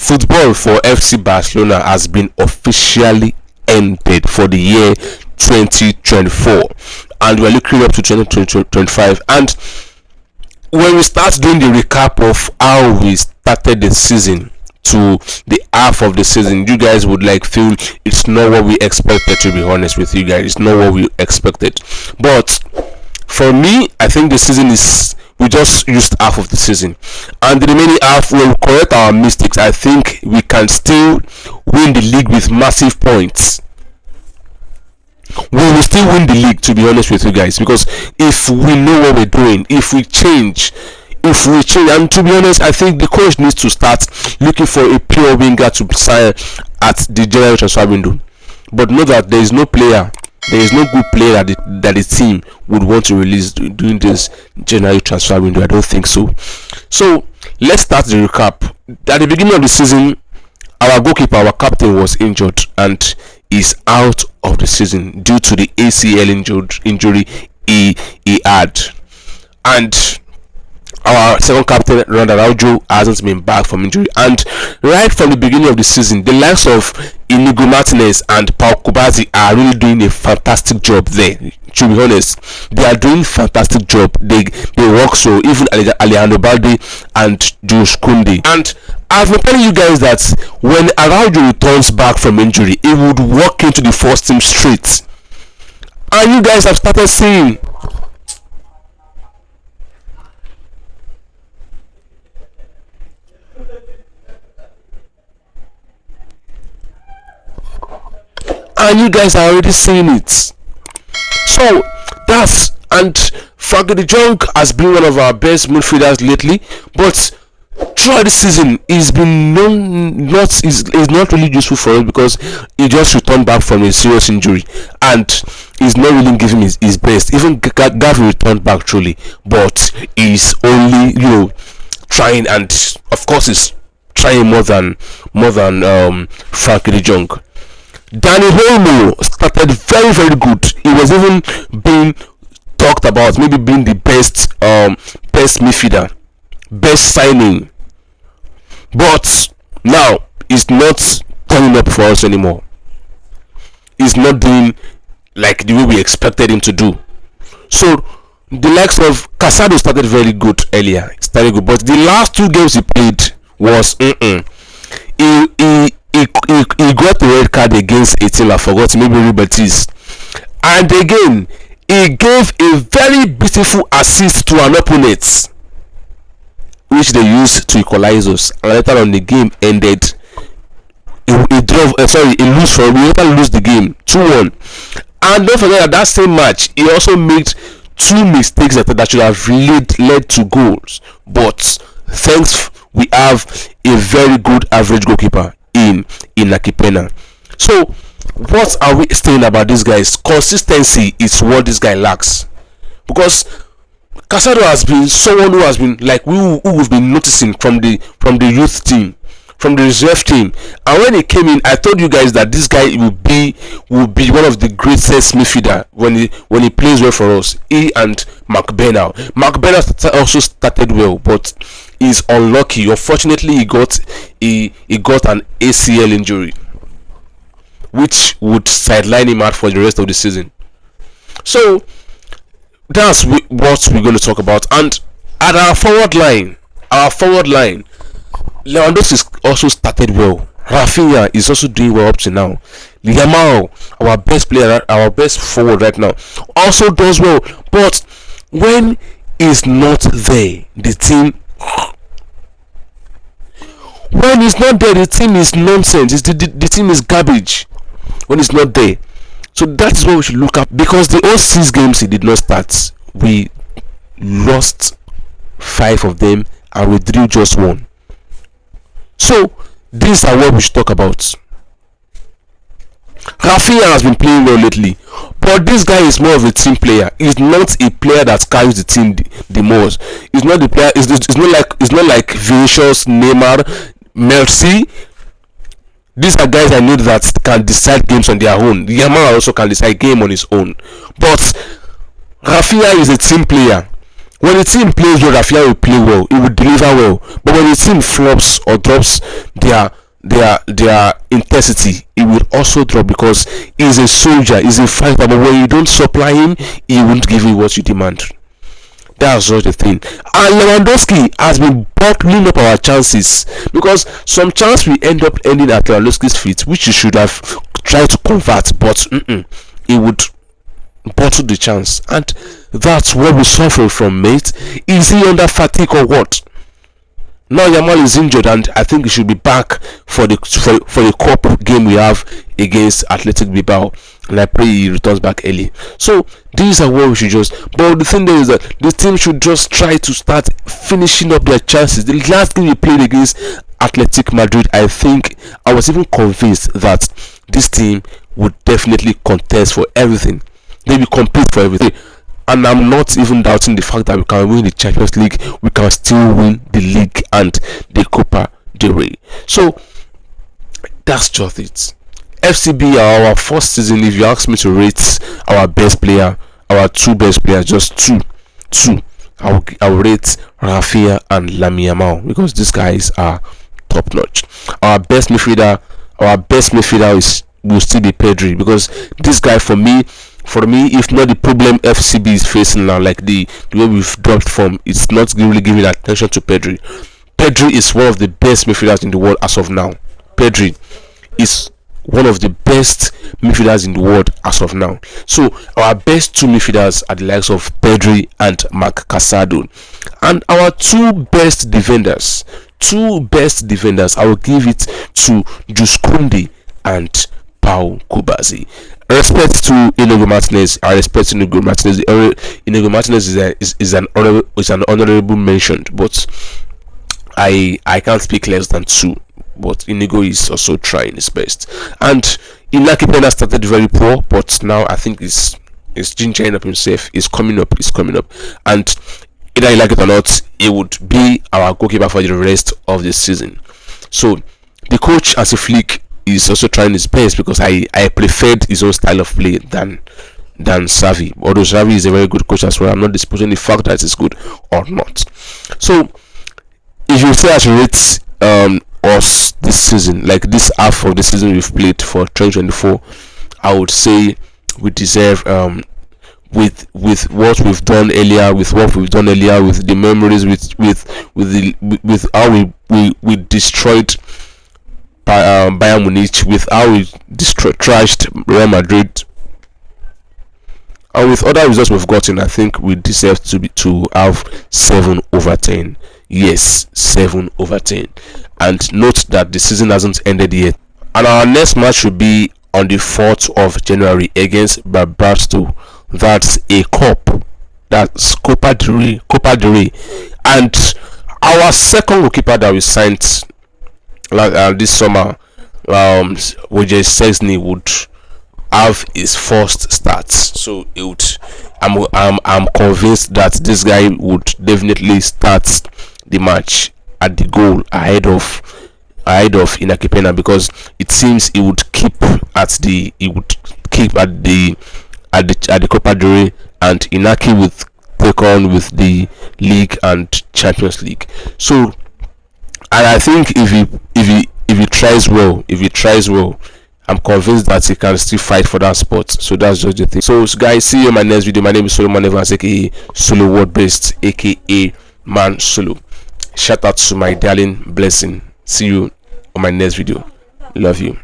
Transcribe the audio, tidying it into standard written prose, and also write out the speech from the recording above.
football for FC Barcelona has been officially ended for the year 2024, and we're looking up to 2025. And when we start doing the recap of how we started the season to the half of the season, you guys would like feel it's not what we expected. To be honest with you guys, it's not what we expected. But for me, I think the season is, we just used half of the season, and the remaining half will correct our mistakes. I think we can still win the league with massive points. We will still win the league, to be honest with you guys, because if we know what we're doing, if we change, and to be honest, I think the coach needs to start looking for a pure winger to sign at the January transfer window. But know that there is no player, there is no good player that the team would want to release during this January transfer window. I don't think so. So let's start the recap. At the beginning of the season, our goalkeeper, our captain, was injured and is out of the season due to the ACL injury he had. And our second captain, Ronald Araujo, hasn't been back from injury. And right from the beginning of the season, the likes of Inigo Martinez and Pau Kubazi are really doing a fantastic job there. To be honest, they are doing fantastic job. They work so. Even Alejandro Balde and Josh Kunde. And I've been telling you guys that when Araujo returns back from injury, he would walk into the first team straight. And you guys have started seeing. And you guys are already seeing it. So that's, and Frankie de Jong has been one of our best midfielders lately, but throughout the season he's been is not really useful for us because he just returned back from a serious injury and he's not really giving his best. Even Gavi returned back truly, but he's only trying, and of course he's trying more than Frankie de Jong. Danny Olmo started very, very good. He was even being talked about maybe being the best midfielder, best signing, but now he's not turning up for us anymore. He's not doing like the way we expected him to do. So the likes of Casado started very good earlier, but the last two games he played was he got the red card against a team I forgot, maybe Ribetis, and again he gave a very beautiful assist to an opponent, which they used to equalize us. And later on, the game ended. He lose the game 2-1. And don't forget that same match he also made two mistakes that should have led to goals. But thanks, we have a very good average goalkeeper in Akipena. So what are we saying about this guys? Consistency is what this guy lacks, because Casado has been someone who has been like who we've been noticing from the youth team, from the reserve team. And when he came in, I told you guys that this guy will be one of the greatest midfielder when he plays well for us. He and Mark Bernal also started well, but he's unlucky. Unfortunately, he got an ACL injury, which would sideline him out for the rest of the season. So that's what we're going to talk about. And at our forward line, Lewandowski also started well. Rafinha is also doing well up to now. Yamal, our best player, our best forward right now, also does well. But when he's not there, the team is nonsense. The team is garbage when it's not there. So that is what we should look at, because the all 6 games he did not start, we lost 5 of them and we drew just 1. So these are what we should talk about. Rafinha has been playing well lately, but this guy is more of a team player. He's not a player that carries the team the most. He's not the player. It's not like Vinicius, Neymar, Messi. These are guys I know that can decide games on their own. Yamal also can decide game on his own. But Rafinha is a team player. When the team plays well, Rafinha will play well. He will deliver well. But when the team flops or drops their their intensity, it will also drop, because he's a soldier, he's a fighter, but when you don't supply him, he won't give you what you demand. That's just the thing. And Lewandowski has been bottling up our chances, because some chance we end up ending at Lewandowski's feet, which he should have tried to convert, but he would bottle the chance, and that's what we're suffering from, mate. Is he under fatigue or what? Now Yamal is injured, and I think he should be back for the cup game we have against Athletic Bilbao, and I pray he returns back early. So these are what we should just. But the thing there is that the team should just try to start finishing up their chances. The last game we played against Athletic Madrid, I think I was even convinced that this team would definitely contest for everything. They will compete for everything. And I'm not even doubting the fact that we can win the Champions League, we can still win the league and the Copa del Rey. So that's just it. FCB, our first season, if you ask me to rate our best player, our two best players, just two, I'll rate Rafinha and Lamine Yamal, because these guys are top notch. Our best midfielder will still be Pedri, because this guy, for me, if not the problem FCB is facing now, like the way we've dropped from, it's not really giving attention to Pedri. Pedri is one of the best midfielders in the world as of now. Pedri is one of the best midfielders in the world as of now. So our best two midfielders are the likes of Pedri and Marc Casado. And our two best defenders, I will give it to Juskunde and Pau Kubazi. Respect to Inigo Martinez. I respect Inigo Martinez. Inigo Martinez is an honorable mention, but I can't speak less than two. But Inigo is also trying his best. And Inaki Pena started very poor, but now I think he's gingering up himself. He's coming up. And either you like it or not, it would be our goalkeeper for the rest of the season. So the coach, as a flick, is also trying his best, because I preferred his own style of play than Xavi. Although Xavi is a very good coach as well, I'm not disputing the fact that it's good or not. So if you say I should rate us this season, like this half of the season we've played for 2024, I would say we deserve with what we've done earlier, with the memories, with how we destroyed Bayern Munich, with how we trashed Real Madrid, and with other results we've gotten, I think we deserve to have 7/10. Yes, 7/10. And note that the season hasn't ended yet, and our next match will be on the 4th of January against Barcelona. That's a cup. That's Copa del Rey. And our second goalkeeper that we signed this summer, Wojciech Szczesny, would have his first start. So it would, I'm convinced that this guy would definitely start the match at the goal ahead of Inaki Pena, because it seems he would keep at the Copa del Rey, and Inaki would take on with the league and Champions League. So, and I think if he tries well, I'm convinced that he can still fight for that spot. So that's just the thing. So guys, see you in my next video. My name is Solomon Evans, aka Solo Word Based, aka Man Solo. Shout out to my darling Blessing. See you on my next video. Love you.